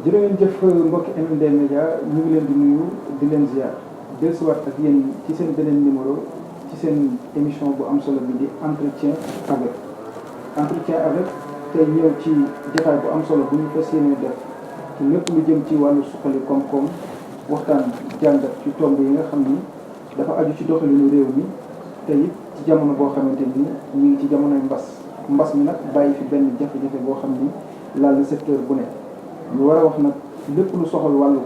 jërë ngeen jëf mbokki MMD Média ñu ngi leen di nuyu di leen ziar dellusiwaat ak yéen ci seen beneen numéro ci seen émission bu am solo bi di entretien avec tey ñëw ci jotaay bu am solo bu ñu fas yéene def ci lépp lu jëm ci wàllu suqali koom-koom waxtaan jàngat ci tomb yi nga xam ni dafa aju ci doxalinu réew mi te it ci jamono boo xamante ni ñu ngi ci jamonoy mbas mi nag bàyyi fi benn jafe-jafe boo xam ni laal na secteur bu ne. ñu war a wax nag lépp lu soxal wàllu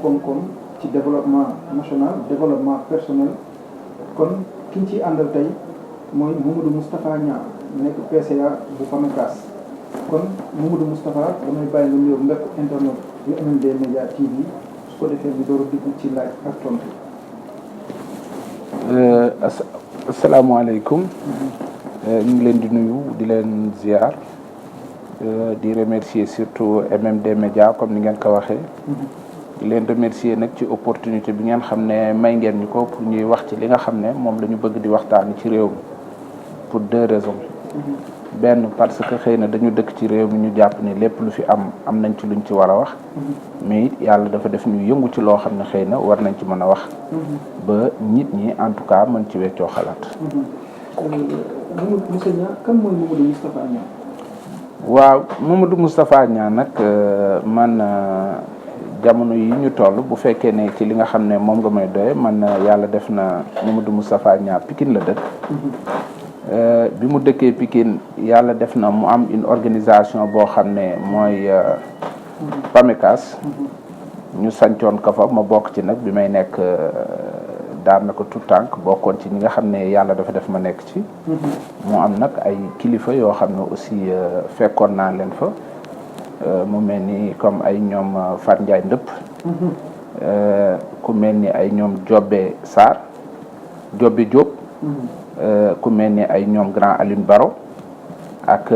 koom-koom ci développement national développement personnel kon ki ñu ciy àndal tey mooy Mamadou Moustapha Niang nekk PCA bu PAMECAS kon Mamadou Moustapha damay bàyyi nga nuyoo mbokk internet yu MMD Média TV su ko defee ñu door a dugg ci laaj ak tontu. asalaamaaleykum. ñu ngi leen di nuyu di leen ziar. di remercier surtout MMD Média comme ni ngeen ko waxee. di leen remercier nag ci opportunité bi ngeen xam ne may ngeen ñu ko pour ñuy wax ci li nga xam ne moom la ñu bëgg di waxtaan ci réew mi pour 2 raisons. benn parce que xëy na dañu dëkk ci réew mi ñu jàpp ni lépp lu fi am nañ ci luñ ci war a wax. mais it yàlla dafa def ñu yëngu ci loo xam ne xëy na war nañ ci mën a wax. ba nit ñi en tout cas mën ci weccoo xalaat. monsieur Niang kan mooy Mamadou Moustapha Niang. waaw Mamadou Moustapha Niang nag man jamono yi ñu toll bu fekkee ne ci li nga xam ne moom nga may doye man yàlla def na Mamadou Moustapha Niang Pikine la dëkk. bi mu dëkkee Pikine yàlla def na mu am une organisation boo xam ne mooy PAMECAS. ñu sancoon ko fa ma bokk ci nag bi may nekk daanaka tout tànk bokkoon ci ñi nga xam ne yàlla dafa def ma nekk ci. mu am nag ay kilifa yoo xam ne aussi fekkoon naa leen fa mu mel ni comme ay ñoom Fat Ndiaye Ndëpp. ku mel ni ay ñoom Jobbe Sarr Jobbe Diop. ku mel ni ay ñoom Grand Aline Baro ak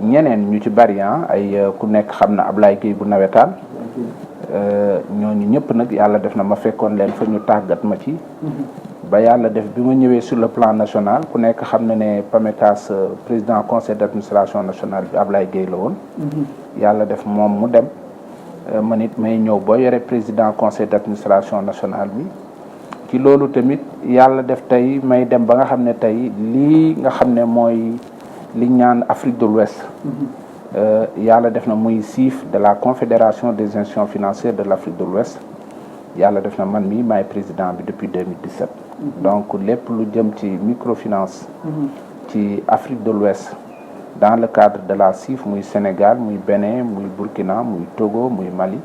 ñeneen ñu ci bari ay ku nekk xam na Ablaye Gueye bu nawetaan. ñooñu ñëpp nag yàlla def na ma fekkoon leen fa ñu tàggat ma ci. ba yàlla def bi ma ñëwee sur le plan national ku nekk xam na ne PAMECAS président conseil d'administration national bi Ablaye Gueye la woon. yàlla def moom mu dem man it may ñëw boo yore président conseil d'administration national bi. ci loolu tamit yàlla def tey may dem ba nga xam ne tey lii nga xam ne mooy li ñaan Afrique de l'Ouest. yàlla def na muy CIF de la confédération des institutions financières de l'Afrique de l'Ouest yàlla def na man mii maay président bi depuis 2017. donc lépp lu jëm ci microfinance. ci Afrique de l'Ouest dans le cadre de la CIF muy Sénégal muy Bénin muy Burkina muy Togo muy Mali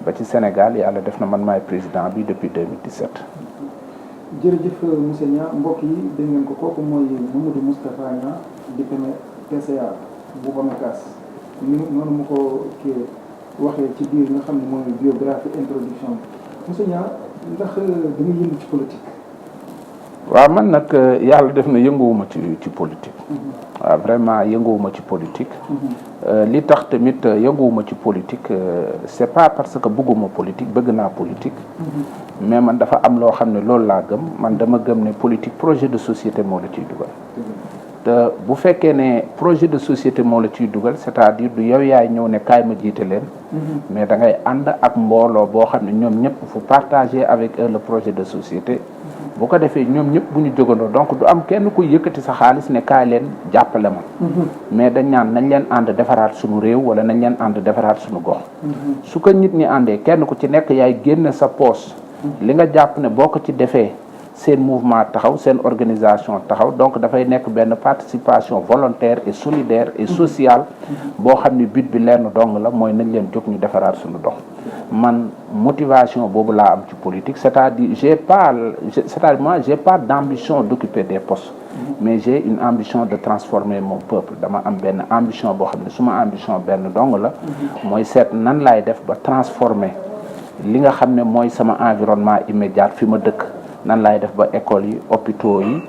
ba ci Sénégal yàlla def na man maay président bi depuis 2017. jërëjëf monsieur Niang mbokk yi dégg ngeen ko kooku mooy Mamadou Moustapha Niang di PCA bu PAMECAS noonu mu ko kii waxee ci biir nga xam ne mooy biographie introduction bi monsieur Niang ndax da nga yëngu ci politique. waaw man nag yàlla def na yënguwuma ci politique. waaw vraiment yënguwuma ci politique. li tax tamit yënguwuma ci politique c'est pas parce que bëgguma politique bëgg naa politique. mais man dafa am loo xam ne loolu laa gëm man dama gëm ne politique projet de société moo la ciy dugal. te bu fekkee ne projet de société moo la ciy dugal c'est-à-dire du yow yaay ñëw ne kaay ma jiite leen. mais da ngay ànd ak mbooloo boo xam ne ñoom ñëpp fu partager avec eux le projet de société. bu ko defee ñoom ñëpp bu ñu jógandoo donc du am kenn ku yëkkati sa xaalis ne kaay leen jàppale ma. mais dañ naan nañ leen ànd defaraat suñu réew wala nañ leen ànd defaraat suñu gox. su ko nit ñi àndee kenn ku ci nekk yaay génne sa poche. li nga jàpp ne boo ko ci defee seen mouvement taxaw seen organisation taxaw donc dafay nekk benn participation volontaire et solidaire et sociale boo xam ne but bi lenn dong la mooy nañ leen jóg ñu defaraat suñu dox. man motivation boobu laa am ci politique c'est-à-dire moi j'ai pas d'ambition d'occuper des postes mais j'ai une ambition de transformer mon peuple dama am benn ambition boo xam ne suma ambition benn dong la mooy seet nan laay def ba transformer li nga xam ne mooy sama environnement immédiat fi ma dëkk nan laay def ba écoles yi hôpitaux yi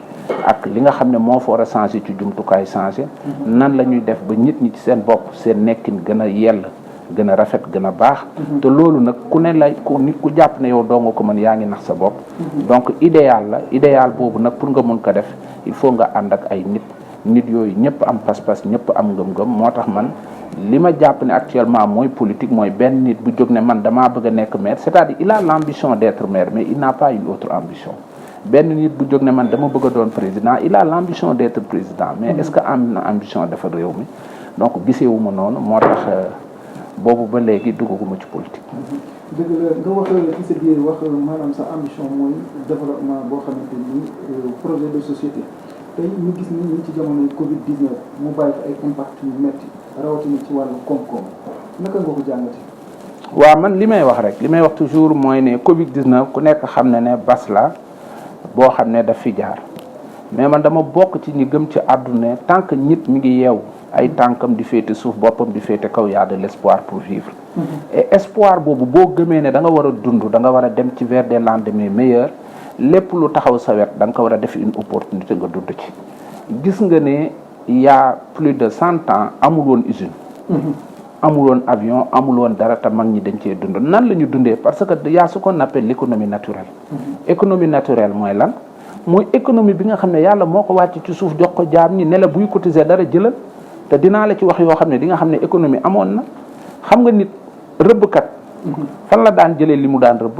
ak li nga xam ne moo fa war a changé ci jumtukaay changé nan la ñuy def ba nit ñi ci seen bopp seen nekkin gën a yell gën a rafet gën a baax te loolu nag ku ne lay nit ku jàpp ne yow doo nga ko mën yaa ngi nax sa bopp donc idéal boobu nag pour nga mun ko def il faut nga ànd ak ay nit yooyu ñëpp am pas-pas ñëpp am ngëm-ngëm moo tax man li ma jàpp ne actuellement mooy politique mooy benn nit bu jóg ne man damaa bëgg a nekk maire c'est-à-dire il a l'ambition d'être maire mais il n'a pas une autre ambition benn nit bu jóg ne man dama bëgg a doon président il a l'ambition d'être président mais est-ce que am na ambition dafa réew mi donc giseewu ma noonu moo tax boobu ba léegi duggaguma ci politique. dëgg la nga wax ci sa biir wax maanaam sa ambition mooy développement boo xamante ni projet de société tey ñu gis ni ñu ci jamonoy Covid 19 mu bàyyi ay impact yu metti rawatina ci wàllu koom-koom naka nga ko jàngate. waaw man li may wax rek li may wax toujours mooy ne Covid 19 ku nekk xam ne bas la boo xam ne daf fi jaar mais man dama bokk ci ñi gëm ci àdduna tant que nit mi ngi yeewu ay tànkam di féete suuf boppam di féete kaw y a de l'espoir pour vivre et espoir boobu boo gëmee ne da nga war a dund da nga war a dem ci vers des lendemains meilleurs lépp lu taxaw sa wet da nga ko war a def une opportunité nga dund ci gis nga ne y a plus de 100 ans amul woon usine amul woon avion amul woon dara te mag ñi dañ cee dund nan la ñu dundee parce que y a ce qu'on appelle l'économie naturelle économie naturelle mooy lan mooy économie bi nga xam ne yàlla moo ko wàcc ci suuf jox ko jaam ñi ne la buy cotiser dara jëlal te dinaa la ci wax yoo xam ne di nga xam ne économie amoon na xam nga nit rëbbkat fan la daan jëlee li mu daan rëbb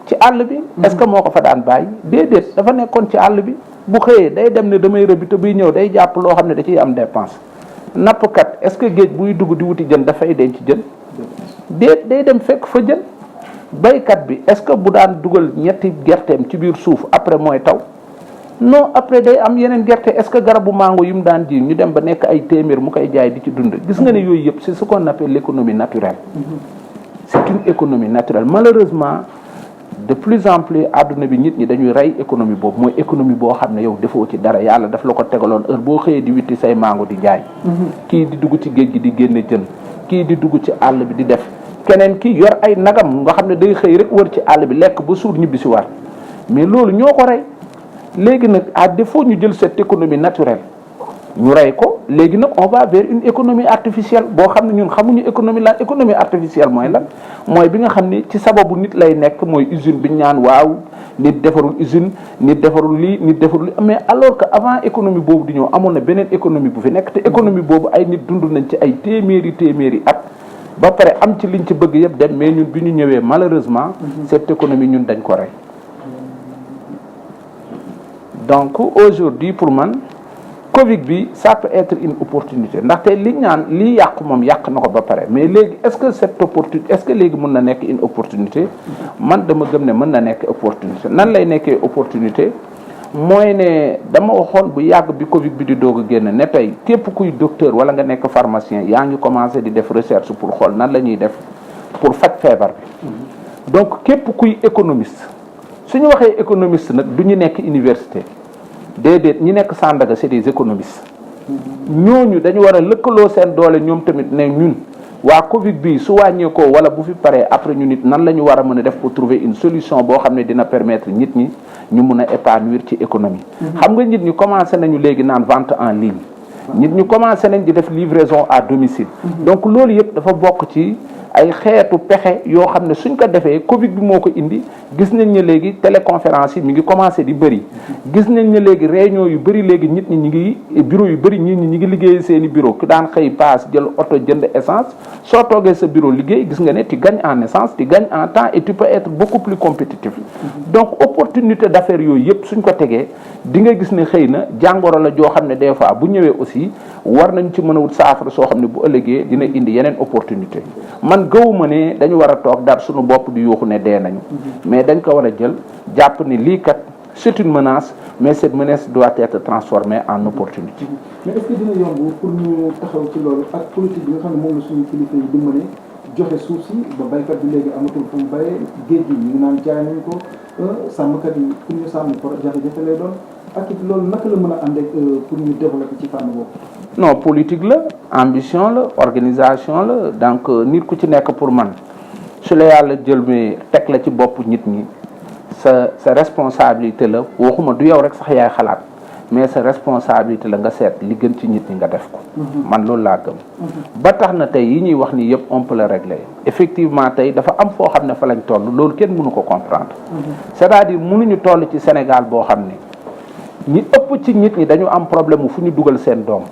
ci àll bi est-ce que moo ko fa daan bàyyi déedéet dafa nekkoon ci àll bi bu xëyee day dem ne damay rëbbi te buy ñëw day jàpp loo xam ne da ciy am dépense nappkat est-ce que géej buy dugg di wuti jën dafay denc jën déet day dem fekk fa jën baykat bi est-ce que bu daan dugal ñetti gerteem ci biir suuf après mooy taw non après day am yeneen gerte est-ce que garabu mango yu mu daan ji ñu dem ba nekk ay téeméer mu koy jaay di ci dund gis nga ne yooyu yëpp c'est ce qu'on appelle l'économie naturelle c'est une économie naturelle malheureusement de plus en plus àdduna bi nit ñi dañuy rey économie boobu mooy économie boo xam ne yow defoo ci dara yàlla daf la ko tegaloon heure boo xëyee di witti say mango di jaay kii di dugg ci géej gi di génne jën kii di dugg ci àll bi di def keneen kii yor ay nagam nga xam ne day xëy rek wër ci àll bi lekk ba suur ñibbi si war mais loolu ñoo ko rey léegi nag à défaut ñu jël cette économie naturelle ñu rey ko léegi nag on va vers une économie artificielle boo xam ne ñun xamuñu économie artificielle mooy lan mooy bi nga xam ni ci sababu nit lay nekk mooy usine bi ñu naan waaw nit defarul usine nit defarul lii nit defarul lii mais alors que avant économie boobu di ñëw amoon na beneen économie bu fi nekk te économie boobu ay nit dund nañ ci ay téeméeri at ba pare am ci liñ ci bëgg yëpp dem mais ñun bi ñu ñëwee malheureusement cette économie ñun dañ ko rey donc aujourd'hui pour man Covid bi ça peut être une opportunité ndaxte li ñaan lii yàq moom yàq na ko ba pare mais léegi est-ce que cette opportunité est-ce que léegi mën na nekk une opportunité man dama gëm ne mën na nekk opportunité nan lay nekkee opportunité mooy ne dama waxoon bu yàgg bi Covid bi di doog a génn ne tey képp kuy docteur wala nga nekk pharmacien yaa ngi commencé di def recherche pour xool nan la ñuy def pour faj feebar bi donc képp kuy économiste suñu waxee économiste nag du ñu nekk université déedéet ñi nekk Sandaga c'est des économistes ñooñu dañu war a lëkkaloo seen doole ñoom tamit ne ñun waa Covid bi su wàññeekoo wala bu fi paree après ñu nit nan la ñu war a mën a def pour trouver une solution boo xam ne dina permettre nit ñi ñu mun a épanouir ci économie xam nga nit ñi commencé nañu léegi naan vente en ligne nit ñi commencé nañ di def livraison à domicile donc loolu yëpp dafa bokk ci ay xeetu pexe yoo xam ne suñ ko defee Covid bi moo ko indi gis nañ ne léegi téléconférence yi mi ngi commencé di bëri gis nañ ne léegi réunion yu bëri léegi nit ñi ngi bureau yu bëri nit ñi ñi ngi liggéey seeni bureau ku daan xëy paas jël oto jënd essence soo toogee sa bureau liggéey gis nga ne tu gagnes en essence tu gagnes en temps et tu peux être beaucoup plus compétitif donc opportunité d'affaires yooyu yëpp suñ ko tegee di nga gis ne xëy na jàngoro la joo xam ne des fois bu ñëwee aussi war nañ ci mën a wut saafara soo xam ne bu ëllëgee dina indi yeneen opportunité man gëwuma ne dañu war a toog dar suñu bopp di yuuxu ne dee nañu mais dañ ko war a jël jàpp ni lii kat c'est une menace mais cette menace doit être transformée en opportunité. mais est-ce que dina yomb pour ñu taxaw ci loolu ak politique bi nga xam ne moom la suñu kilifa yi di mën a joxe suuf si ba baykat bi léegi amatul fu mu bayee géej gi ñu ngi naan jaay nañ ko sàmmkat yi pour ñu sàmm ko jafe-jafe lay doon ak it loolu naka la mën a ànd ak pour ñu développer ci fànn boobu. non politique la ambition la organisation la donc nit ku ci nekk pour man su la yàlla jël mi teg la ci bopp nit ñi sa responsabilité la waxuma du yow rek sax yaay xalaat mais sa responsabilité la nga seet li gën ci nit ñi nga def ko. man loolu laa gëm. ba tax na tey yi ñuy wax ni yëpp on peut le régler effectivement tey dafa am foo xam ne fa lañ toll loolu kenn mënu ko comprendre. c'est-à-dire mënuñu toll ci Sénégal boo xam ne ñi ëpp ci nit ñi dañu am problème mu fu ñu dugal seen doom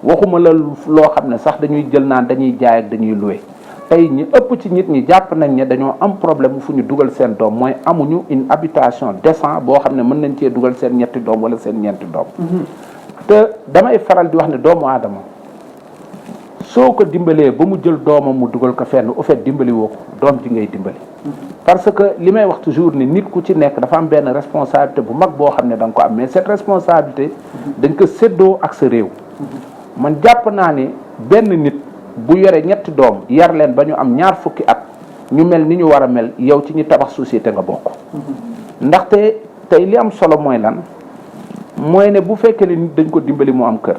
waxuma la loo xam ne sax dañuy jël naan dañuy jaay ak dañuy loué. tey ñi ëpp ci nit ñi jàpp nañ ne dañoo am problème fu ñu dugal seen doom mooy amuñu une habitation décent boo xam ne mën nañ cee dugal seen ñetti doom wala seen ñeenti doom. te damay faral di wax ne doomu aadama soo ko dimbalee ba mu jël doomam mu dugal ko fenn au fait dimbali woo ko doom ji ngay dimbali. parce que li may wax toujours ni nit ku ci nekk dafa am benn responsabilité bu mag boo xam ne da nga ko am mais cette responsabilité dañ ko séddoo ak sa réew. man jàpp naa ne benn nit. bu yore ñetti doom yar leen ba ñu am 20 at ñu mel ni ñu war a mel yow ci ñi tabax société nga bokk. ndaxte tey li am solo mooy lan mooy ne bu fekkee ne nit dañ ko dimbali mu am kër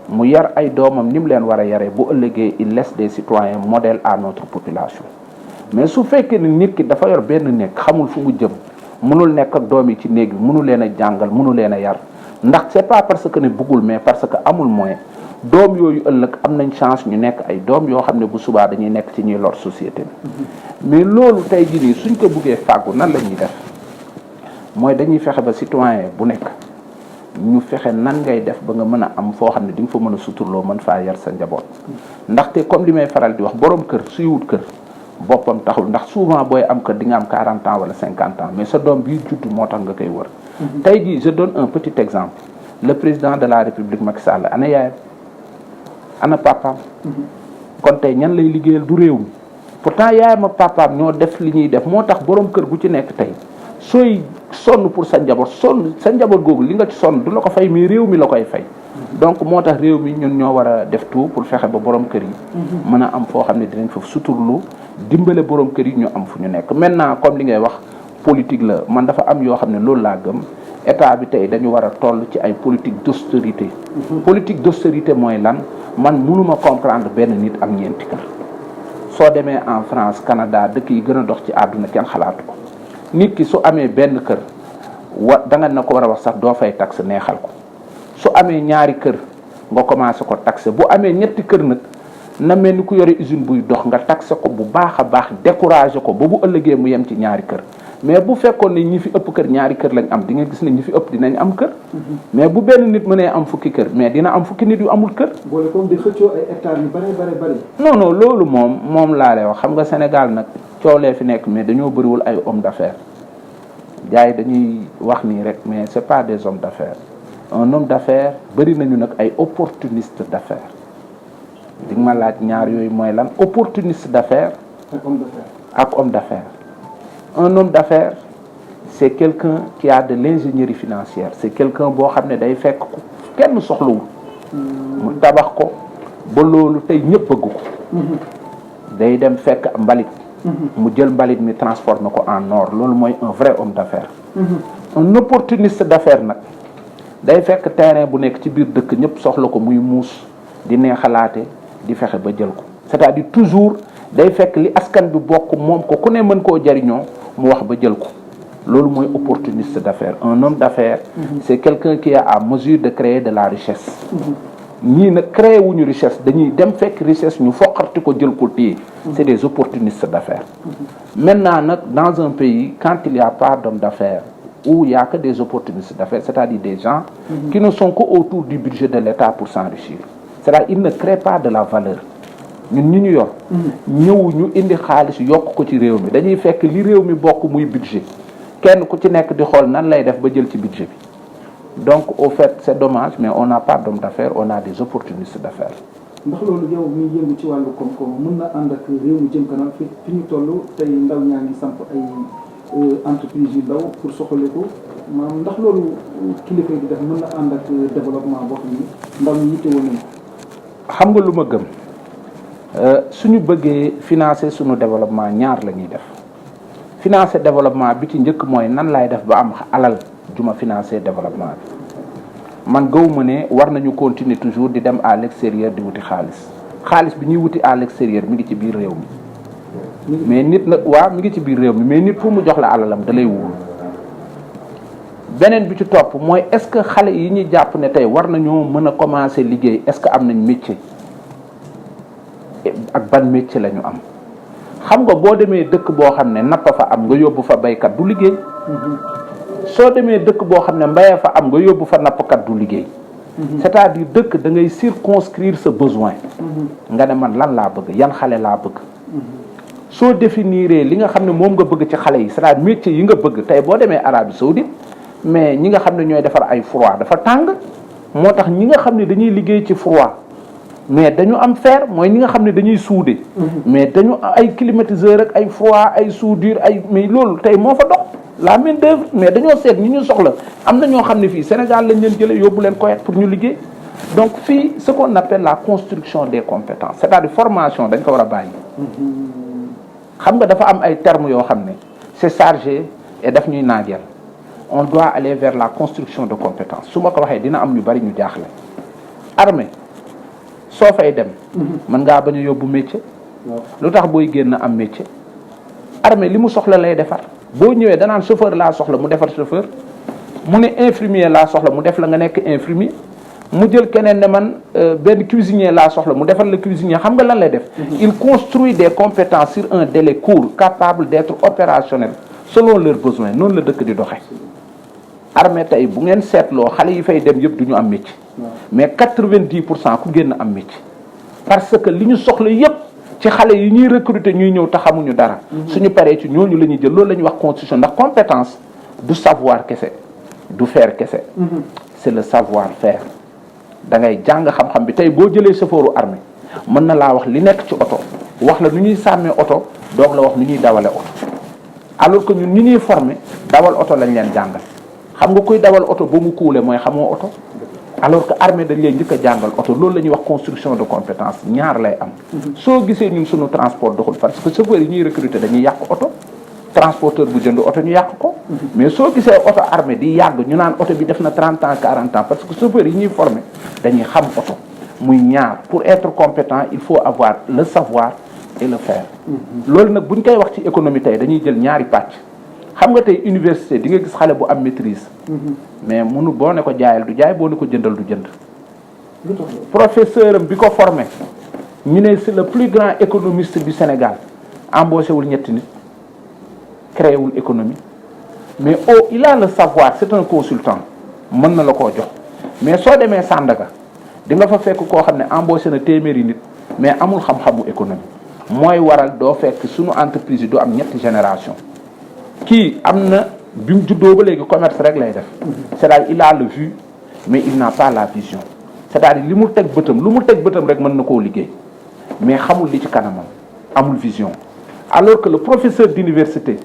mu yar ay doomam ni mu leen war a yaree bu ëllëgee il laisse des citoyens modèles à notre population. mais su fekkee ne nit ki dafa yor benn néeg xamul fu mu jëm mënul nekk ak doom yi ci néeg bi mënu leen a jàngal mënu leen a yar ndax c'est pas parce que ne bëggul mais parce que amul moyen. doom yooyu ëllëg am nañ chance ñu nekk ay doom yoo xam ne bu subaa dañuy nekk ci ñuy lor société bi mais loolu tey jii nii suñ ko buggee fàggu nan la ñuy def mooy dañuy fexe ba citoyen bu nekk ñu fexe nan ngay def ba nga mën a am foo xam ne di nga fa mën a suturloo mën faa yar sa njaboot. ndaxte comme li may faral di wax borom kër suy wut kër boppam taxul ndax souvent booy am kër di nga am 40 ans wala 50 ans mais sa doom bii judd moo tax nga koy wër. tey jii je donne un petit exemple le président de la République Macky Sall ana yaayam ana papaam. kon tey ñan lay liggéeyal du réew mi pourtant yaayam ak papaam ñoo def li ñuy def moo tax borom kër gu ci nekk tey sooy sonn pour sa njaboot sa njaboot googu li nga ci sonn du la ko fay mais réew mi la koy fay. donc moo tax réew mi ñun ñoo war a def tout pour fexe ba borom kër yi. mën a am foo xam ne dinañ fa suturlu dimbale borom kër yi ñu am fu ñu nekk. maintenant comme li ngay wax politique la man dafa am yoo xam ne loolu laa gëm état bi tey dañu war a toll ci ay politique d'austérité. politique d'austérité mooy lan. man mënuma comprendre benn nit am ñeenti kër soo demee en France Canada dëkk yi gën a dox ci àdduna kenn xalaatu ko nit ki su amee benn kër da nga na ko war a wax sax doo fay taxe neexal ko su amee ñaari kër nga commencé ko taxe bu amee ñetti kër nag na mel ni ku yore usine buy dox nga taxe ko bu baax a baax découragé ko ba bu ëllëgee mu yem ci ñaari kër mais bu fekkoon ne ñi fi ëpp kër ñaari kër lañ am di nga gis ne ñi fi ëpp dinañ am kër. mais bu benn nit mënee am fukki kër mais dina am fukki nit yu amul kër. boole comme di xëccoo ay hectares yu bari. non loolu moom laa lay wax xam nga Sénégal nag coolee fi nekk mais dañoo bëriwul ay hommes d'affaires gars yi dañuy wax nii rek mais c'est pas des hommes d'affaires un homme d'affaires bëri nañu nag ay opportunistes d'affaires di nga ma laaj ñaar yooyu mooy lan opportuniste d'affaires. ak homme d'affaires. Un homme d'affaires c'est quelqu'un qui a de l'ingénierie financière c'est quelqu'un boo xam ne day fekk ko kenn soxlawul mu tabax ko ba loolu tey ñëpp bëgg ko day dem fekk mbalit mu jël mbalit mi transformé ko en or loolu mooy un vrai homme d'affaires. Un opportuniste d'affaires nag day fekk terrain bu nekk ci biir dëkk ñëpp soxla ko muy muus di neexalaate di fexe ba jël ko c'est-à-dire toujours day fekk li askan bi bokk moom ko ku ne mën koo jariñoo mu wax ba jël ko loolu mooy opportuniste d'affaires. Un homme d'affaires c'est quelqu'un qui est à mesure de créer de la richesse. ñii nag créé wuñu richesse dañuy dem fekk richesse ñu foqarti ko jël ko téye. C'est des opportunistes d'affaires. Maintenant nag dans un pays quand il y a pas d'hommes d'affaires où il y a que des opportunistes d'affaires c'est-à-dire des gens qui ne sont que autour du budget de l'État pour s'enrichir c'est-à-dire ils ne créent pas de la valeur. ñun ñi ñu yor ñëw ñu indi xaalis yokk ko ci réew mi dañuy fekk li réew mi bokk muy budget kenn ku ci nekk di xool nan lay def ba jël ci budget bi donc au fait c'est dommage mais on n'a pas d'hommes d'affaires on a des opportunistes d'affaires. ndax loolu yow miy yëngu ci wàllu koom-koom mën na ànd ak réew mi jëm kanam fi ñu toll tey ndaw ñaa ngi samp ay entreprise yu ndaw pour soxaliku maanaam ndax loolu kilifa yi di def mën na ànd ak développement boo xam ni ndaw ñi yittewoo nañ ko. xam nga lu ma gëm. suñu bëggee financer suñu développement ñaar la ñuy def financer développement bi ci njëkk mooy nan laay def ba am alal juma financer développement bi man gëwuma ne war nañu continuer toujours di dem à l'extérieur di wuti xaalis bi ñuy wuti à l'extérieur mi ngi ci biir réew mi mais nit nag waaw mi ngi ci biir réew mi mais nit pour mu jox la alalam da lay wóor. beneen bi ci topp mooy est-ce que xale yi ñuy jàpp ne tey war nañoo mën a commencer liggéey est-ce que am nañ métier ak ban métier la ñu am. xam nga boo demee dëkk boo xam ne napp fa am nga yóbbu fa baykat du liggéey. soo demee dëkk boo xam ne mbayee fa am nga yóbbu fa nappkat du liggéey. c'est-à-dire dëkk da ngay circonscrire sa besoin. nga ne man lan laa bëgg yan xale laa bëgg. soo définiree li nga xam ne moom nga bëgg ci xale yi c'est-à-dire métier yi nga bëgg tey boo demee Arabie Saoudite mais ñi nga xam ne ñooy defar ay froid dafa tàng moo tax ñi nga xam ne dañuy liggéey ci froid mais dañu am fer mooy ñi nga xam ne dañuy suude mais dañu ay climatiseur ak ay froid ay soudure ay mais loolu tey moo fa dox la main d'œuvre mais dañoo seet ñi ñu soxla am na ñoo xam ne fii Sénégal lañ leen jëlee yóbbu leen Koweït pour ñu liggéey donc fii ce qu'on appelle la construction des compétences c'est-à-dire formation dañ ko war a bàyyi. xam nga dafa am ay termes yoo xam ne c'est chargé et daf ñuy naajeel on doit aller vers la construction de compétences su ma ko waxee dina am ñu bari ñu jaaxle armée soo fay dem mën ngaa bañ a yóbbu métier lu tax booy génn am métier armée li mu soxla lay defar boo ñëwee danaan chauffeur laa soxla mu defar chauffeur mu ne infirmier laa soxla mu def la nga nekk infirmier mu jël keneen ne man benn cuisinier laa soxla mu defal le cuisinier xam nga lan lay def il construit des compétences sur un délai court capable d'être opérationnel selon leurs besoins noonu la dëkk di doxee armée tey bu ngeen seetloo xale yi fay dem yëpp du ñu am métier mais 90% ku génn am métier parce que li ñu soxla yëpp ci xale yi ñuy recruter ñuy ñëw te xamuñu dara suñu paree ci ñooñu la ñuy jël loolu la ñuy wax constitution ndax compétence du savoir kese du faire kese c'est le savoir faire da ngay jàng xam-xam bi tey boo jëlee chauffeuru armée mën na laa wax li nekk ci oto wax la nu ñuy sàmmee oto doog la wax nu ñuy dawale oto alors que ñun ñi ñuy former dawal oto lañ leen jàngal xam nga kuy dawal oto ba mu kuule mooy xamoo oto alors que armée dañ leen njëkk a jàngal oto loolu la ñuy wax construction de compétence ñaar lay am soo gisee ñun suñu transport doxul parce que chauffeur yi ñuy recruter dañuy yàq oto transporteur bu jënd oto ñu yàq ko mais soo gisee oto armée di yàgg ñu naan oto bi def na 30 ans 40 ans parce que chauffeur yi ñuy former dañuy xam oto muy ñaar pour être compétent il faut avoir le savoir et le faire loolu nag bu ñu koy wax ci économie tey dañuy jël ñaari pàcc xam nga tey université di nga gis xale bu am maîtrise mais munu boo ne ko jaayal du jaay boo ne ko jëndal du jënd professeur am bi ko formé ñu ne c'est le plus grand économiste du Sénégal embauché wul ñetti nit créé wul économie mais il a le savoir c'est un consultant mën na la koo jox mais soo demee Sandaga di nga fa fekk koo xam ne embauché na téeméeri nit mais amul xam-xamu économie mooy waral doo fekk suñu entreprise yi du am ñetti génération kii am na bi mu juddoo ba léegi commerce rek lay def c'est-à-dire il a le vu mais il n'a pas la vision c'est-à-dire li mu teg bëtam lu mu teg bëtam rek mën na koo liggéey mais xamul li ci kanamam amul vision alors que le professeur d'université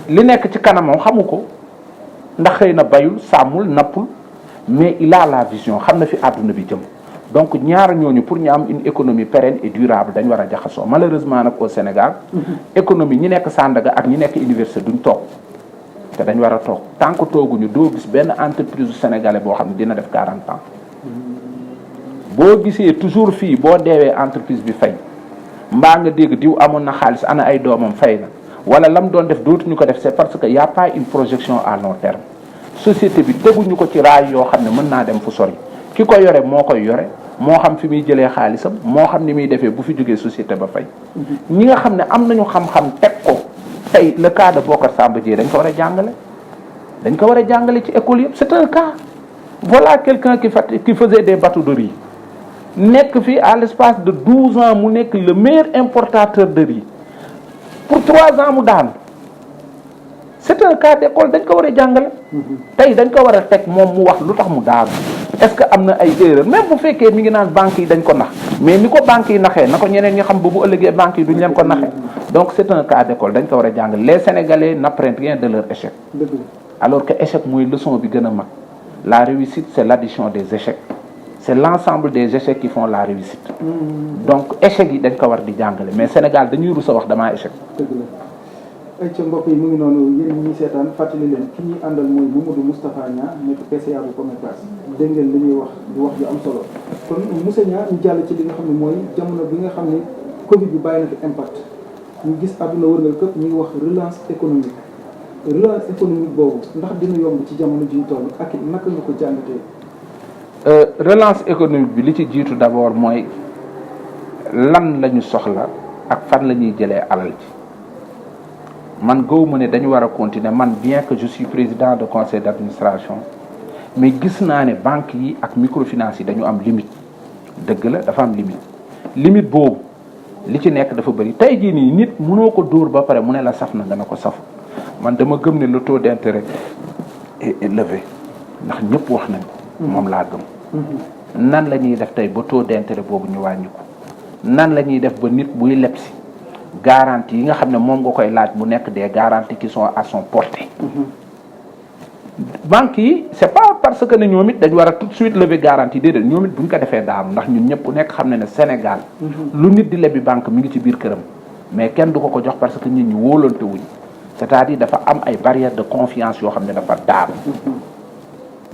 li nekk ci kanamam xamu ko ndax xëy na bayul sàmmul nappul mais il a la vision xam na fi àdduna bi jëm donc ñaar ñooñu pour ñu am une économie pérenne et durable dañ war a jaxasoo malheureusement nag au Sénégal économie ñi nekk Sandaga ak ñi nekk université duñ toog te dañ war a toog tant que tooguñu doo gis benn entreprise sénégalais boo xam ne dina def 40 ans boo gisee toujours fii boo deewee entreprise bi fay mbaa nga dégg diw amoon na xaalis ana ay doomam fay na wala lam doon def dootuñu ko def c'est parce que y a pas une projection à long terme société bi teguñu ko ci raay yoo xam ne mën naa dem fu sori ki ko yore moo koy yore moo xam fi muy jëlee xaalisam moo xam ni muy defee bu fi jógee société ba fay ñi nga xam ne am nañu xam-xam teg ko tey le cas de Bocar Samba Dièye dañ ko war a jàngale dañ ko war a jàngale ci école yëpp c'est un cas voilà quelqu'un qui faisait des bateaux de riz nekk fi à l'espace de 12 ans mu nekk le meilleur importateur de riz pour 3 ans mu daanu c'est un cas d'école dañ ko war a jàngale tey dañ ko war a teg moom mu wax lu tax mu daanu est-ce que am na ay erreur même bu fekkee mi ngi naan banques yi dañ ko nax mais ni ko banques yi naxee na ko ñeneen ñi xam ba bu ëllëgee banques yi duñ leen ko naxee donc c'est un cas d'école dañ ko war a jàngale les Sénégalais n'apprennent rien de leur échec alors que échec mooy leçon bi gën a mag la réussite c'est l'addition des échecs c'est l'ensemble des échecs qui font la réussite donc échec yi dañ ko war di jàngale mais Sénégal dañuy rus a wax damaa échec ay ca mbokk yi mu ngi noonu yéen ñi seetaan fàttali leen ki ñuy àndal mooy Mamadou Moustapha Niang nekk PCA bu Comecas dégg ngeen li ñuy wax di wax ju am solo kon monsieur Niang ñu jàll ci li nga xam ne mooy jamono bi nga xam ne Covid bi bàyyi na fi impact ñu gis àdduna wërngal këpp ñu ngi wax relance économique boobu ndax dina yomb ci jamono ji ñu toll ak naka nga ko jàngatee. relance économique bi li ci jiitu d'abord mooy lan la ñu soxla ak fan la ñuy jëlee alal ji man gëwuma ne dañu war a continuer man bien que je suis président de conseil d'administration mais gis naa ne banques yi ak microfinance yi dañu am limite dëgg la dafa am limite boobu li ci nekk dafa bëri tey jii nii nit mënoo ko dóor ba pare mu ne la saf na dana ko safu man dama gëm ne le taux d'intérêt est élevé ndax ñëpp wax nañ ko moom laa gëm nan la ñuy def tey ba taux d'intérêt boobu ñu wàññi ko nan la ñuy def ba nit buy leb si garantie yi nga xam ne moom nga koy laaj mu nekk des garanties qui sont à son portée banques yi c'est pas parce que ne ñoom it dañu war a tout de suite lever garantie déedéet ñoom it bu ñu ko defee daanu ndax ñun ñëpp ku nekk xam ne ne Sénégal lu nit di lebi banque mi ngi ci biir këram mais kenn du ko jox parce que nit ñi wóolante wuñ c'est-à-dire dafa am ay barrières de confiance yoo xam ne dafa daanu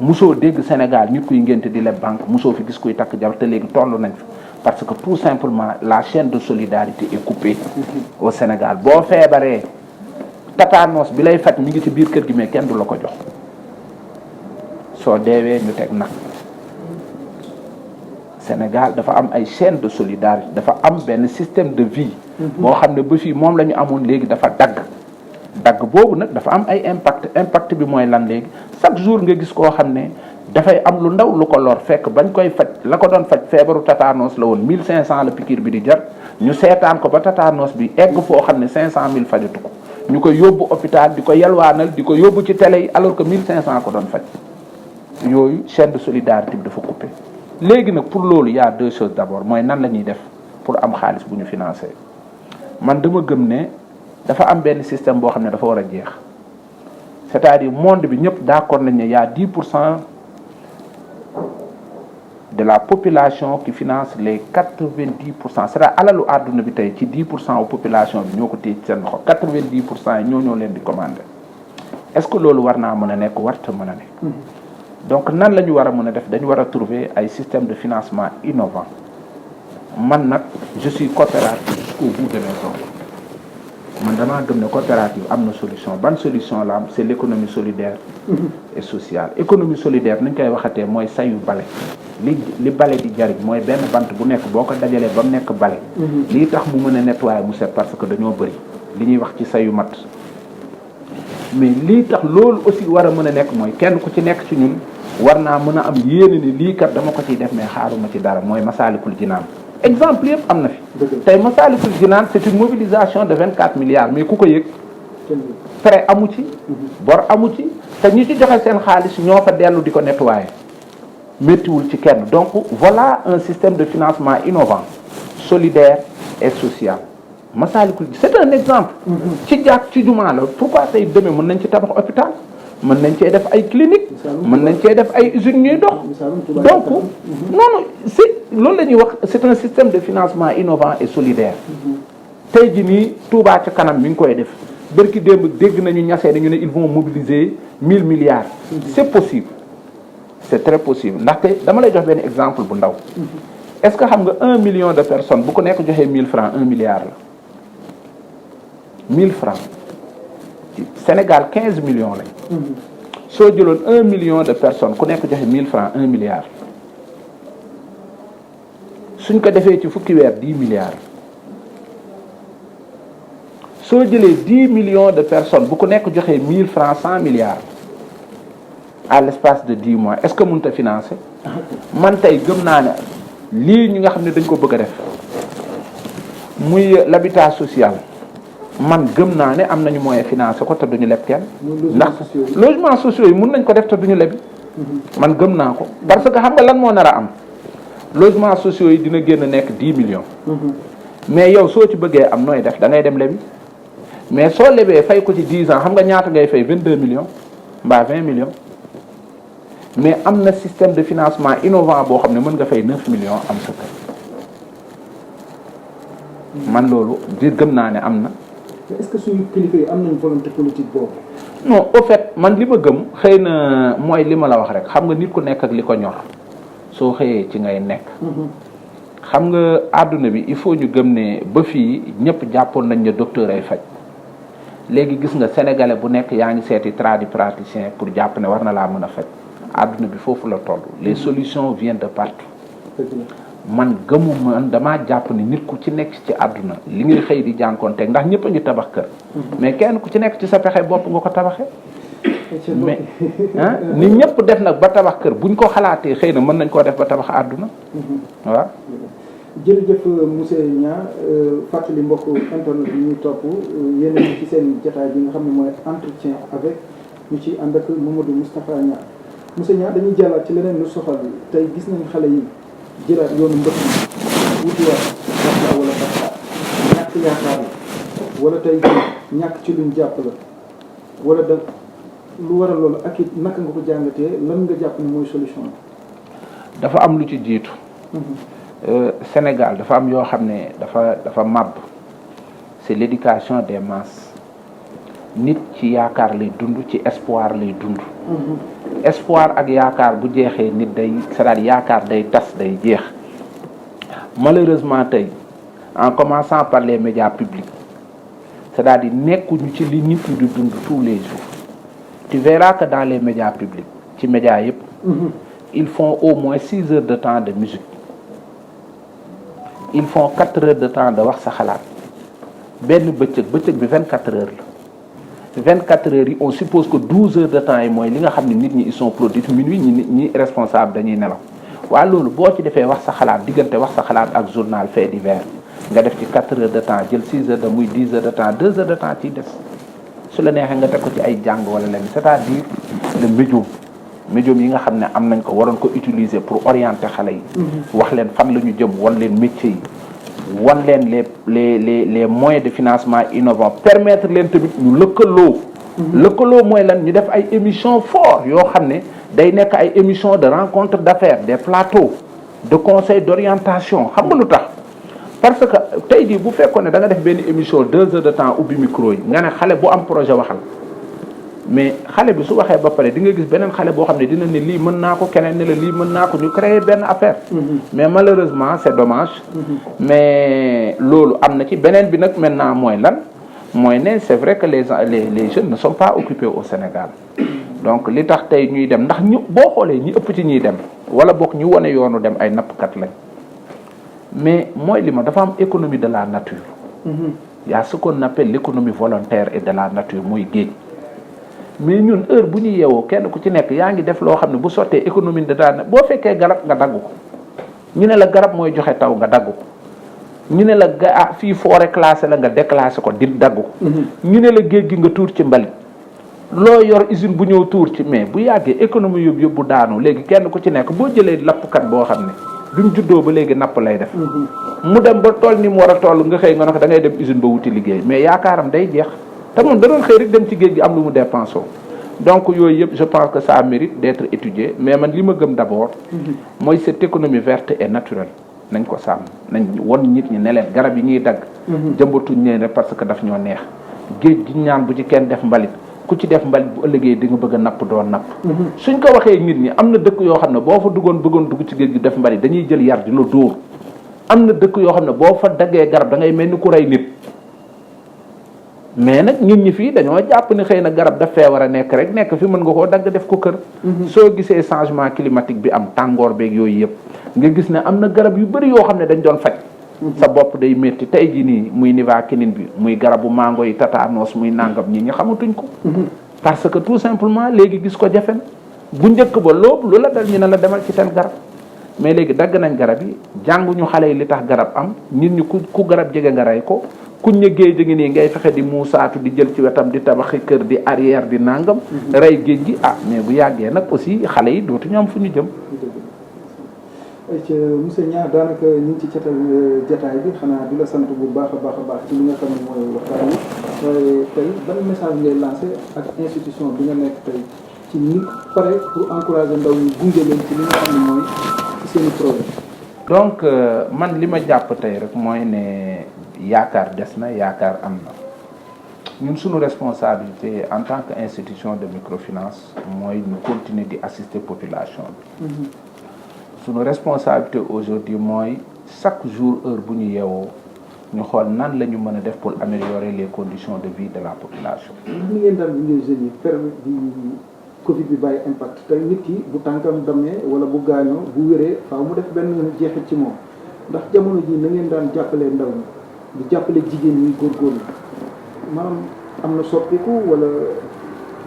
musoo dégg Sénégal nit kuy ngénte di leb banque musoo fi gis kuy takk jabar te léegi toll nañ fi parce que tout simplement la chaîne de solidarité est coupée au Sénégal boo feebaree tatanos bi lay faj mi ngi ci biir kër gi mais kenn du la ko jox soo deewee ñu teg nag Sénégal dafa am ay chaîne de solidarité dafa am benn système de vie boo xam ne ba fii moom la ñu amoon léegi dafa dagg boobu nag dafa am ay impact bi mooy lan léegi chaque jour nga gis koo xam ne dafay am lu ndaw lu ko lor fekk bañ koy faj la ko doon faj feebaru tétanos la woon 1500 la piqûre bi di jar ñu seetaan ko ba tétanos bi egg foo xam ne 500000 fajatu ko ñu koy yóbbu hôpital di ko yalwaanal di ko yóbbu ci télé yi alors que 1500 ko doon faj yooyu chaîne de solidarité bi dafa coupé léegi nag pour loolu y a deux choses d'abord mooy nan la ñuy def pour am xaalis bu ñu financé man dama gëm ne dafa am benn système boo xam ne dafa war a jeex c'est-à-dire monde bi ñëpp d'accord nañ ne y a 10% de la population qui finance les 90%. C'est-à-dire alalu àdduna bi tey ci 10% population bi ñoo ko téye ci seen loxo 90% yi ñoo leen di commander est-ce que loolu war naa mën a nekk warta mën a nekk donc nan la ñu war a mën a def dañu war a trouver ay système de financement innovant man nag je suis coopérative jusqu'au bout de mes ongles man damaa gëm ne coopérative am na solution ban solution la am c'est l'économie solidaire et sociale économie solidaire nañ koy waxatee mooy sayu bale li bale di jariñ mooy benn bant bu nekk boo ko dajalee ba mu nekk bale lii tax mu mën a nettoyer mu set parce que dañoo bëri li ñuy wax ci sayu mat mais lii tax loolu aussi war a mën a nekk mooy kenn ku ci nekk ci ñun war naa mën a am yéene ni lii kat dama ko ciy def mais xaaruma ci dara mooy Masaalikul Jinaan exemple yëpp am na fi tey Masaalikul Jinaan c'est une mobilisation de 24 milliards mais ku ko yëg prêt amu ci bor amu ci te ñi ci joxe seen xaalis ñoo fa dellu di ko nettoyer méttiwul ci kenn donc voilà un système de financement innovant solidaire et social Masaalikul c'est un exemple ci jàkk ci jumaa la pourquoi tey demee mën nañ ci tabax hôpital mën nañ cee def ay clinique mën nañ cee def ay usines ñuy dox donc non c'est loolu la ñuy wax c'est un système de financement innovant et solidaire tey ji nii Touba ca kanam mi ngi koy def bërki démb dégg nañu ñasee nañu ne ils vont mobiliser 1000 milliards c'est possible c'est très possible ndaxte dama lay jox benn exemple bu ndaw est-ce que xam nga 1 million de personnes bu ko nekk joxee 1000 francs 1 milliard la 1000 francs Sénégal 15 millions lañ soo jëloon 1 million de personnes ku nekk joxe 1000 francs 1 milliard suñ ko defee ci fukki weer 10 milliards soo jëlee 10 millions de personnes bu ku nekk joxee 1000 francs 100 milliards à l'espace de 10 mois est-ce que mënut a financer man tey gëm naa ne lii ñi nga xam ne dañ ko bëgg a def muy l'habitat social man gëm naa ne am nañu moyen financer ko te duñu leb kenn ndax logement sociaux yi mun nañ ko def te duñu lebi man gëm naa ko parce que xam nga lan moo nar a am logement sociaux yi dina génn nekk 10 millions mais yow soo ci bëggee am nooy def da ngay dem lebi mais soo lebee fay ko ci 10 ans xam nga ñaata ngay fay 22 millions mbaa 20 millions mais am na système de financement innovant boo xam ne mën nga fay 9 millions am sa kër man loolu di gëm naa ne am na. est-ce que suñu kilifa yi am nañ volonté politique boobu. non au fait man li ma gëm xëy na mooy li ma la wax rek xam nga nit ku nekk ak li ko ñor soo xëyee ci ngay nekk. xam nga àdduna bi il faut ñu gëm ne ba fii ñëpp jàppoon nañ ne docteur ay faj léegi gis nga sénégalais bu nekk yaa ngi seeti tradipraticien pour jàpp ne war na laa mën a faj àdduna bi foofu la toll les solutions viennent de partout man man damaa jàpp ni nit ku ci nekk ci àdduna li ngay xëy di jànkoonteeg ndax ñëpp a ngi tabax kër mais kenn ku ci nekk ci sa pexe bopp nga ko tabaxee mais ni ñëpp def nag ba tabax kër buñ ko xalaatee xëy na mën nañ koo def ba tabax àdduna waaw jërëjëf monsieur Niang fàttali mbokk internet yi ñuy topp yéen a ngi ci seen jotaay bi nga xam ne mooy entretien avec ñu ci ànd ak Mamadou Moustapha Niang monsieur Niang dañuy jàllaat ci leneen lu soxal tey gis nañ xale yi jëlaat yoonu mbëkk mi wutiwaat Barça wala Barça ñàkk yaakaar la wala tey ñàkk ci luñ jàpp la wala da lu waral loolu ak it naka nga ko jàngatee lan nga jàpp ne mooy solution bi. dafa am lu ci jiitu. Sénégal dafa am yoo xam ne dafa màbb c'est l'éducation des masses nit ci yaakaar lay dund ci espoir lay dund. espoir ak yaakaar bu jeexee nit day c'est-à-dire yaakaar day tas day jeex malheureusement tey en commençant par les médias publics c'est-à-dire nekkuñu ci li nit ñi di dund tous les jours tu verras que dans les médias publics ci médias yëpp ils font au moins 6 heures de temps de musique ils font 4 heures de temps de wax sa xalaat benn bëccëg bi 24 heures la 24 heures yi on suppose que 12 heures de temps yi mooy li nga xam ne nit ñi ils sont productifs minuit ñi responsable dañuy nelaw waaye loolu boo ci defee wax sa xalaat diggante wax sa xalaat ak journal fait divers nga def ci 4 heures de temps jël 6 heures de muy 10 heures de temps 2 heures de temps ciy des su la neexee nga teg ko ci ay jàng wala leen c'est-à-dire le médium yi nga xam ne am nañ ko waroon ko utiliser pour orienter xale yi wax leen fan la ñu jëm wan leen métiers yi wan leen les moyens de financement innovants permettre leen tamit ñu lëkkaloo mooy lan ñu def ay émissions fort yoo xam ne day nekk ay émissions de rencontre d'affaires des plateaux de conseil d'orientation xam nga lu tax parce que tey jii bu fekkoon ne da nga def benn émission 2 heures de temps ubbi micro yi nga ne xale bu am projet waxal mais xale bi su waxee ba pare di nga gis beneen xale boo xam ne dina ne lii mën naa ko keneen ne la lii mën naa ko ñu créer benn affaire mais malheureusement c'est dommage mais loolu am na ci beneen bi nag maintenant mooy lan mooy ne c'est vrai que les jeunes ne sont pas occupés au Sénégal donc li tax tey ñuy dem ndax ñu boo xoolee ñi ëpp ci ñuy dem wala boog ñu wane yoonu dem ay nappkat lañ mais mooy li ma dafa am économie de la nature y a ce qu'on appelle l'économie volontaire et de la nature muy géej mais ñun heure bu ñu yeewoo kenn ku ci nekk yaa ngi def loo xam ne bu sottee économie de la boo fekkee garab nga dagg ko ñu ne la garab mooy joxe taw nga dagg ko ñu ne la fii forêt classée la nga déclassé ko di dagg ko ñu ne la géej gi nga tuur ci mbalit loo yor usine bu ñëw tuur ci mais bu yàggee économie yóbbu daanu léegi kenn ku ci nekk boo jëlee nappkat boo xam ne bi mu juddoo ba léegi napp lay def mu dem ba toll ni mu war a toll nga xëy nga ne ko da ngay dem usine ba wuti liggéey mais yaakaaram day jeex te moom da doon xëy rek dem ci géej gi am lu mu dépensé donc yooyu yëpp je pense que ça mérite d'être étudié mais man li ma gëm d'abord mooy cette économie verte et naturelle nañ ko sàmm nañ won nit ñi ne leen garab yi ñuy dagg jëmbatuñ leen rek parce que daf ñoo neex géej gi ñaan bu ci kenn def mbalit ku ci def mbalit bu ëllëgee di nga bëgg a napp doo napp suñ ko waxee nit ñi am na dëkk yoo xam ne boo fa bëggoon dugg ci géej gi def mbalit dañuy jël yar di la dóor am na dëkk yoo xam ne boo fa daggee garab da ngay mel ni ku rey nit mais nag ñun ñi fii dañoo jàpp ni xëy na garab daf fee war a nekk rek nekk fi mën nga koo dagg def ko kër soo gisee changement climatique bi am tàngoor beeg yooyu yëpp nga gis ne am na garab yu bëri yoo xam ne dañ doon faj sa bopp day métti tey ji nii muy nivaquine bi muy garabu mango yi tétanos muy nangam ñi ñu xamatuñ ko parce que tout simplement léegi gis ko jafe na bu njëkk ba loobu lu la dal ñu ne la demal ci tel garab mais léegi dagg nañ garab yi jànguñu xale yi li tax garab am nit ñi ku garab jege nga rey ko kuñ ne géej gi nii ngay fexe di muusaatu di jël ci wetam di tabaxi kër di arrière di nangam rey géej gi mais bu yàggee nag aussi xale yi dootuñu am fu ñu jëm monsieur Niang daanaka ñu ngi ci catal jataay bi xanaa di la sant bu baax a baax ci li nga xam ne mooy waxtaan yi waaye tey ban message ngay lancé ak institution bi nga nekk tey ci nit pare pour encourager ndaw ñu gunge leen ci li nga xam ne mooy ci seen i projet donc man li ma jàpp tey rek mooy ne yaakaar des na yaakaar am na ñun suñu responsabilité en tant que institution de microfinance mooy ñu continuer di assister population bi suñu responsabilité aujourd'hui mooy chaque jour heure bu ñu yeewoo ñu xool nan la ñu mën a def pour améliorer les conditions de vie de la population. li ngeen daan bindee jeunes yi permis di Covid bi bàyyi impact tey nit ki bu tànkam damee wala bu gaañoo bu wéree faaw mu def benn jeexit ci moom ndax jamono ji na ngeen daan jàppalee ndaw ñi di jàppale jigéen ñi góorgóorlu maanaam am na soppiku wala.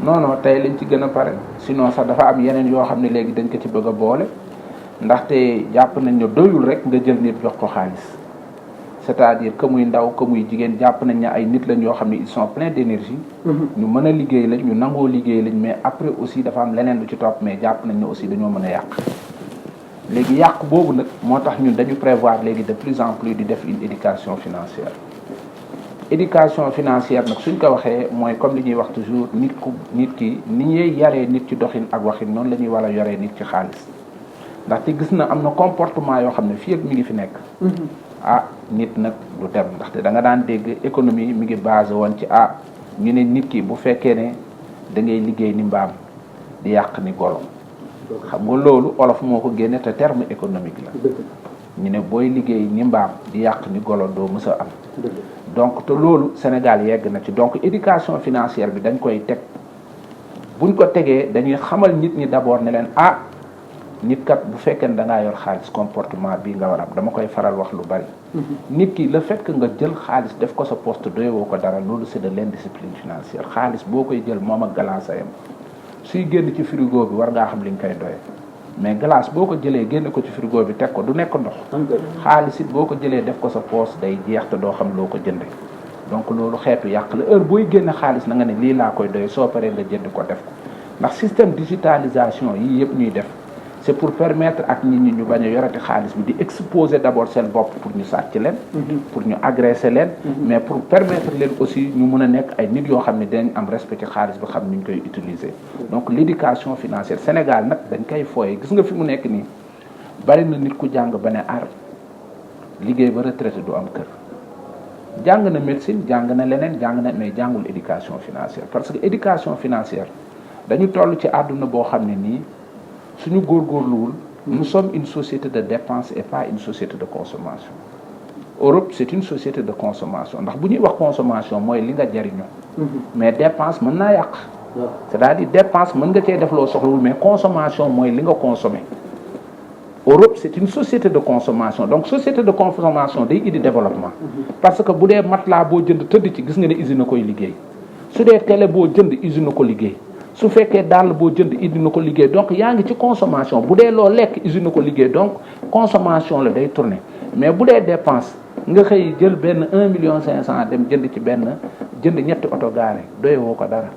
non tey lañ ci gën a pare sinon sax dafa am yeneen yoo xam ne léegi dañ ko ci bëgg a boole ndaxte jàpp nañ ne doyul rek nga jël nit jox ko xaalis c'est-à-dire que muy ndaw que muy jigéen jàpp nañ ne ay nit lañ yoo xam ne ils sont pleins d'énergie. ñu mën a liggéey lañ ñu nangoo liggéey lañ mais après aussi dafa am leneen lu ci topp mais jàpp nañ ne aussi dañoo mën a yàq. léegi yàq boobu nag moo tax ñun dañu prévoir léegi de plus en plus di def une éducation financière. éducation financière nag suñ ko waxee mooy comme li ñuy wax toujours nit ki ni ñuy yaree nit ci doxin ak waxin noonu la ñuy war a yoree nit ci xaalis ndaxte gis na am na comportement yoo xam ne fii ak mi ngi fi nekk. Nit nag du dem ndaxte da nga daan dégg économie mi ngi basé woon ci ñu ne nit ki bu fekkee ne da ngay liggéey ni mbaam di yàq ni golo xam nga loolu olof moo ko génne te terme économique la ñu ne booy liggéey ni mbaam di yàq ni golo doo mës a am. donc te loolu Sénégal yegg na ci donc éducation financière bi dañ koy teg buñ ko tegee dañuy xamal nit ñi d'abord ne leen nit kat bu fekkee ne da ngaa yor xaalis comportement bii nga war a am dama koy faral wax lu bari. nit ki le fait que nga jël xaalis def ko sa poste doyewoo ko dara loolu c'est de l'indiscipline financière xaalis boo koy jël moom ak galaasa yam suy génn ci frigo bi war ngaa xam li nga koy doye mais glace boo ko jëlee génne ko ci frigo bi teg ko du nekk ndox. xaalis it boo ko jëlee def ko sa poche day jeex te doo xam loo ko jënde donc loolu xeetu yàq la heure booy génne xaalis na nga ne lii laa koy doye soo paree nga jënd ko def ko ndax système digitalisation yii yëpp ñuy def c'est pour permettre ak nit ñi ñu bañ a yorati xaalis bi di exposer d'abord seen bopp pour ñu sàcc leen. pour ñu agresser leen. mais pour permettre leen aussi ñu mën a nekk ay nit yoo xam ne dinañ am respect ci xaalis bi xam ni ñu koy utiliser. donc l'éducation financière Sénégal nag dañ koy fooye gis nga fi mu nekk nii bari na nit ku jàng ba ne liggéey ba retraité du am kër jàng na médecine jàng na leneen jàng na mais jàngul éducation financière parce que éducation financière dañu toll ci àdduna boo xam ne nii. suñu góorgóorluwul nous sommes une société de dépense et pas une société de consommation Europe c'est une société de consommation ndax bu ñuy wax consommation mooy li nga jariñoo mais dépense mën naa yàq c'est-à-dire dépense mën nga cee def loo soxlawul mais consommation mooy li nga consommer Europe c'est une société de consommation donc société de consommation day indi développement parce que bu dee matelas boo jënd tëdd ci gis nga ne usine na koy liggéey su dee télé boo jënd usine na ko liggéey su fekkee dàll boo jënd indi na ko liggéey donc yaa ngi ci consommation bu dee loo lekk usine na ko liggéey donc consommation la day tourner mais bu dee dépense nga xëy jël benn 1,5 million dem jënd ci jënd ñetti oto gaare doyewoo ko dara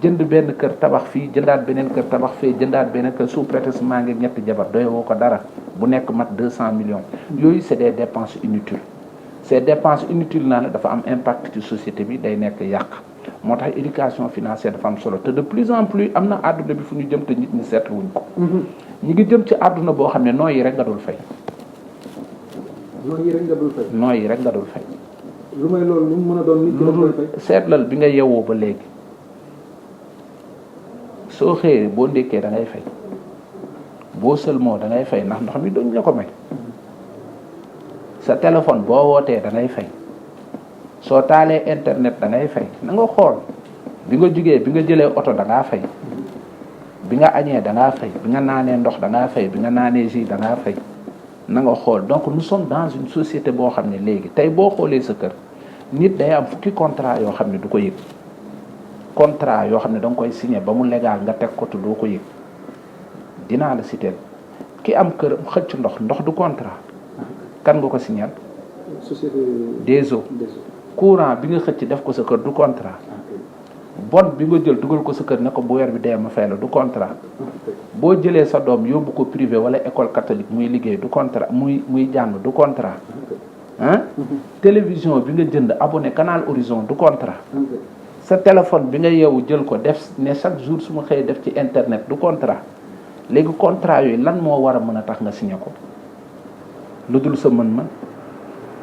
jënd benn kër tabax fii jëndaat beneen kër tabax fii jëndaat beneen kër sous prétexte maa ngi ñetti jabar doyewoo ko dara bu nekk mat 200 millions yooyu c'est des dépenses inutiles ces dépenses inutiles naa la dafa am impact ci société bi day nekk yàq moo tax éducation financière dafa am solo te de plus en plus am na àdduna bi fu ñu jëm te nit ñi seetlu wuñ ko. ñi ngi jëm ci àdduna boo xam ne nooy yi rek nga dul fay. nooy yi rek nga dul fay. nooy yi rek nga dul fay. lu may loolu lu mu mën a doon nit ki la koy fay. seetlal bi nga yeewoo ba léegi soo xëyee boo ndékkee da ngay fay boo sëlmoo da ngay fay ndax ndox mi duñ la ko may sa téléphone boo wootee da ngay fay. soo taalee internet da ngay fay na nga xool bi nga jugee bi nga jëlee oto da ngaa fay bi nga añee da ngaa fay bi nga naanee ndox da ngaa fay bi nga naanee jus da ngaa fay na nga xool donc nous sommes dans une société boo xam ne léegi tey boo xoolee sa kër nit day am fukki contrat yoo xam ne du ko yëg contrat yoo xam ne da nga koy signé ba mu légal nga teg ko te doo ko yëg dinaa la citer ki am kër xëcc ndox du contrat kan nga ko signé société des eaux courant bi nga xëcc def ko sa kër du contrat bon bi nga jël dugal ko sa kër ne ko bu weer bi dee ma fay la du contrat boo jëlee sa doom yóbbu ko privé wala école catholique muy liggéey du contrat muy jàng du contrat télévision bi nga jënd abonné Canal Horizon du contrat sa téléphone bi nga yeewu jël ko def ne chaque jour su ma xëyee def ci internet du contrat léegi contrat yooyu lan moo war a mën a tax nga signé ko lu dul sa mën-mën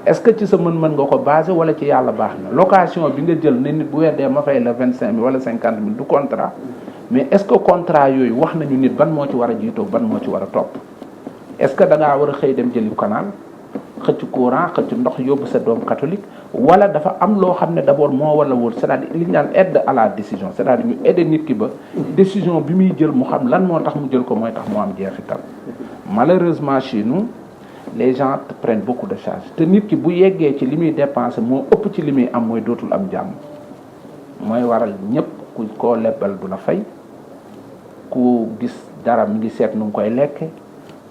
est-ce que ci sa mën-mën nga ko basé wala ci yàlla baax na location bi nga jël ne nit bu weer dee ma fay la 25 000 wala 50 000 du contrat mais est-ce que contrat yooyu wax nañu nit ban moo ci war a jiitoo ban moo ci war a topp est-ce que da ngaa war a xëy dem jëli canal xëcc courant xëcc ndox yóbbu sa doom catholique wala dafa am loo xam ne d'abord moo war a wóor c'est-à-dire li ñu naan aide à la décision c'est-à-dire ñu aider nit ki ba décision bi muy jël mu xam lan moo tax mu jël ko mooy tax mu am jeexital. Malheureusement chez nous les gens prennent beaucoup de charges te nit ki bu yeggee ci li muy dépenser moo ëpp ci li muy am mooy dootul am jàmm mooy waral ñëpp ku koo lebbal du la fay ku gis dara mi ngi seet nu ngi koy lekke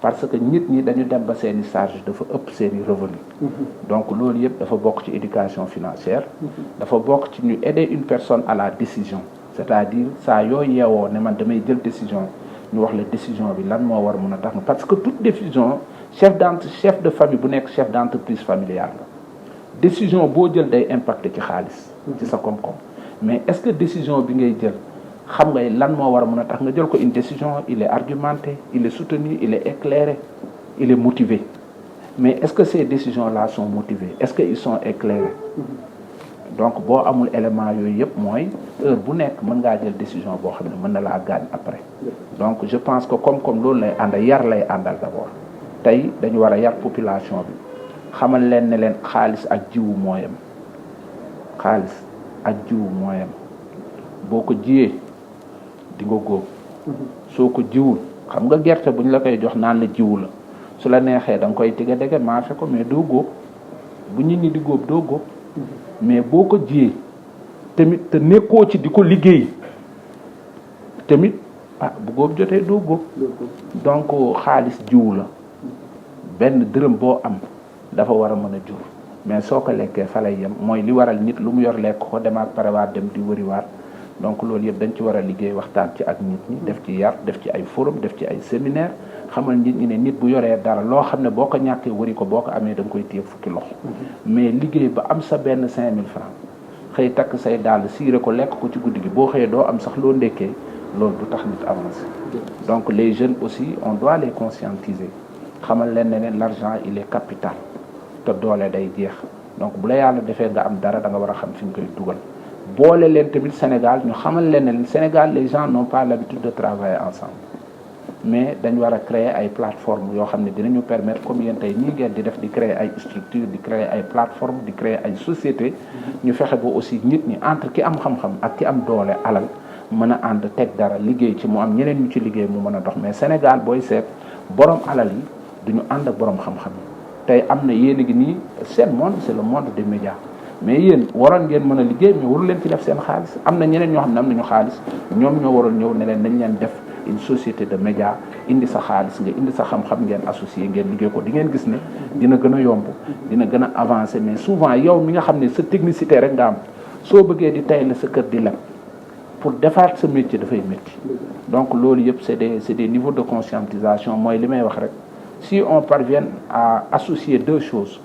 parce que nit ñi dañu dem ba seeni charge dafa ëpp seeni revenu donc loolu yëpp dafa bokk ci éducation financière dafa bokk ci ñu aider une personne à la décision c'est-à-dire saa yoo yeewoo ne man damay jël décision ñu wax la décision bi lan moo war mën a tax parce que toute décision chef de famille bu nekk chef d'entreprise familiale la décision boo jël day impacter ci xaalis ci sa koom-koom mais est-ce que décision bi ngay jël xam ngay lan moo war a mën a tax nga jël ko une décision il est argumenté il est soutenu il est éclairé il est motivé mais est-ce que ces décisions-là sont motivées est-ce que ils sont éclairés donc boo amul élément yooyu yëpp mooy heure bu nekk mën ngaa jël décision boo xam ne mën na laa gaañ après donc je pense que comme loolu lay àndal yar lay àndal d'abord tey dañu war a yar population bi xamal leen ne leen xaalis ak jiwu mooyam xaalis ak jiwu mooyam boo ko jiyee di nga góob soo ko jiwul xam nga gerte bu ñu la koy jox naan la jiwu la su la neexee da nga koy tege dege marché ko mais doo góob bu nit ñi di góob doo góob mais boo ko jiyee tamit te nekkoo ci di ko liggéey tamit bu góob jotee doo góob donc xaalis jiwu la benn dërëm boo am dafa war a mën a jur mais soo ko lekkee fa lay yem mooy li waral nit lu mu yor lekk ko demaat parewaat dem di wëriwaat donc loolu yëpp dañ ci war a liggéey waxtaan ci ak nit ñi def ci yar def ci ay forum def ci ay séminaire xamal nit ñi ne nit bu yoree dara loo xam ne boo ko ñàkkee wëri ko boo ko amee da nga koy téye fukki loxo mais liggéey ba am sa benn 5000 francs xëy takk say dàll siire ko lekk ko ci guddi gi boo xëyee doo am sax loo ndekkee loolu du tax nit avancer donc les jeunes aussi on doit les conscientiser xamal leen ne leen l'argent il est capital te doole day jeex donc bu la yàlla defee nga am dara da nga war a xam fi nga koy dugal boole leen tamit Sénégal ñu xamal leen ne Sénégal les gens n'ont pas l'habitude de travailler ensemble mais dañu war a créer ay plateformes yoo xam ne dinañu permettre comme yéen tey nii ngeen di def di créer ay structures di créer ay plateformes di créer ay sociétés ñu fexe ba aussi nit ñi entre ki am xam-xam ak ki am doole alal mën a ànd teg dara liggéey ci mu am ñeneen ñu ci liggéey mu mën a dox mais Sénégal booy seet borom alal yi duñu ànd ak borom xam-xam yi tey am na yéen a ngi nii seen monde c'est le monde des médias mais yéen waroon ngeen mën a liggéey mais waru leen ci def seen xaalis am na ñeneen ñoo xam ne am nañu xaalis ñoom ñoo waroon ñëw ne leen nañ leen def une société de médias indi sa xaalis nga indi sa xam-xam ngeen associé ngeen liggéey ko di ngeen gis ne dina gën a yomb dina gën a avancer mais souvent yow mi nga xam ne sa technicité rek nga am soo bëggee di tay la sa kër di leb pour defaat sa métier dafay métti donc loolu yëpp c'est des niveaux de conscientisation mooy li may wax rek si on parvient à associer deux choses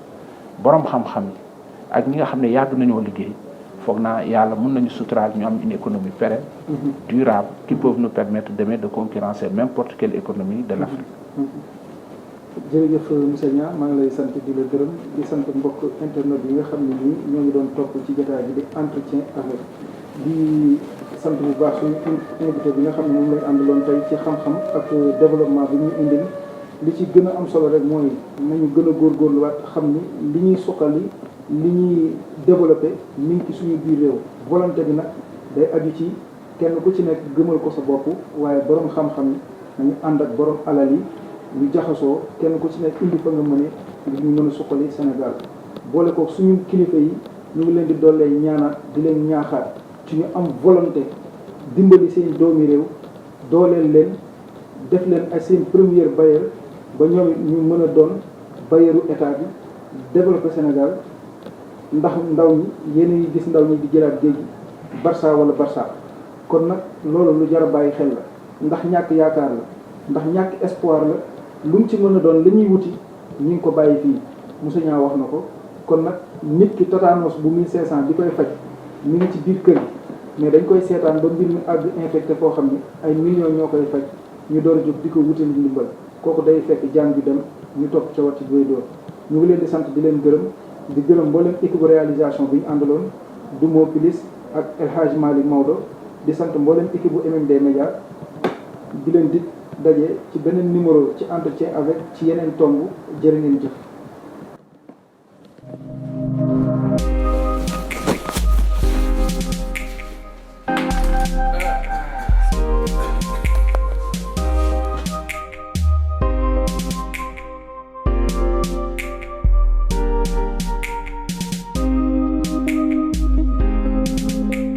borom xam-xam yi ak ñi nga xam ne yàgg nañoo liggéey foog naa yàlla mën nañu suturaal ñu am une économie pérenne durable qui peuvent nous permettre demain de concurrencer n'importe quelle économie de l'Afrique. jërëjëf monsieur Niang maa ngi lay sant di la gërëm di sant mbokk internet yi nga xam ne nii ñoo ngi doon topp ci jotaay bi di entretien avec di sant bu baax suñu invité bi nga xam ne moom lay àndaloon tey ci xam-xam ak développement bi ñu indil li ci gën a am solo rek mooy nañu gën a góorgóorluwaat xam ni li ñuy suqali li ñuy développé mi ngi ci suñu biir réew volonté bi nag day aju ci kenn ku ci nekk gëmal ko sa bopp waaye borom xam-xam yi nañu ànd ak borom alal yi ñu jaxasoo kenn ku ci nekk indi fa nga mëne ngir ñu mën a suqali Sénégal boole ko suñu kilifa yi ñu ngi leen di dollee ñaanaat di leen ñaaxaat ci ñu am volonté dimbali seen doomi réew dooleel leen def leen ay seen première bailleur ba ñoom ñu mën a doon bailleuru état bi développer Sénégal ndax ndaw ñi yéen a ngi gis ndaw ñi di jëlaat géej gi Barça wala Barça kon nag loolu lu jar a bàyyi xel la ndax ñàkk yaakaar la ndax ñàkk espoir la lu mu ci mën a doon la ñuy wuti ñu ngi ko bàyyi fii monsieur Niang wax na ko kon nag nit ki tétanos bu 1500 di koy faj mi ngi ci biir kër gi mais dañ koy seetaan ba mbir mi àgg infecté foo xam ni ay millions ñoo koy faj ñu door a jóg di ko wutali ndimbal kooku day fekk jàng bi dem ñu topp ca wàcc bay door ñu ngi leen di sant di leen gërëm di gërëm mboolem équipe réalisation bi ñu àndaloon Dumo Pilis ak El Hadj Malick Maodo di sant mboolem équipe bu MMD Média di leen dig daje ci beneen numéro ci entretien avec ci yeneen tomb jërë ngeen jëf.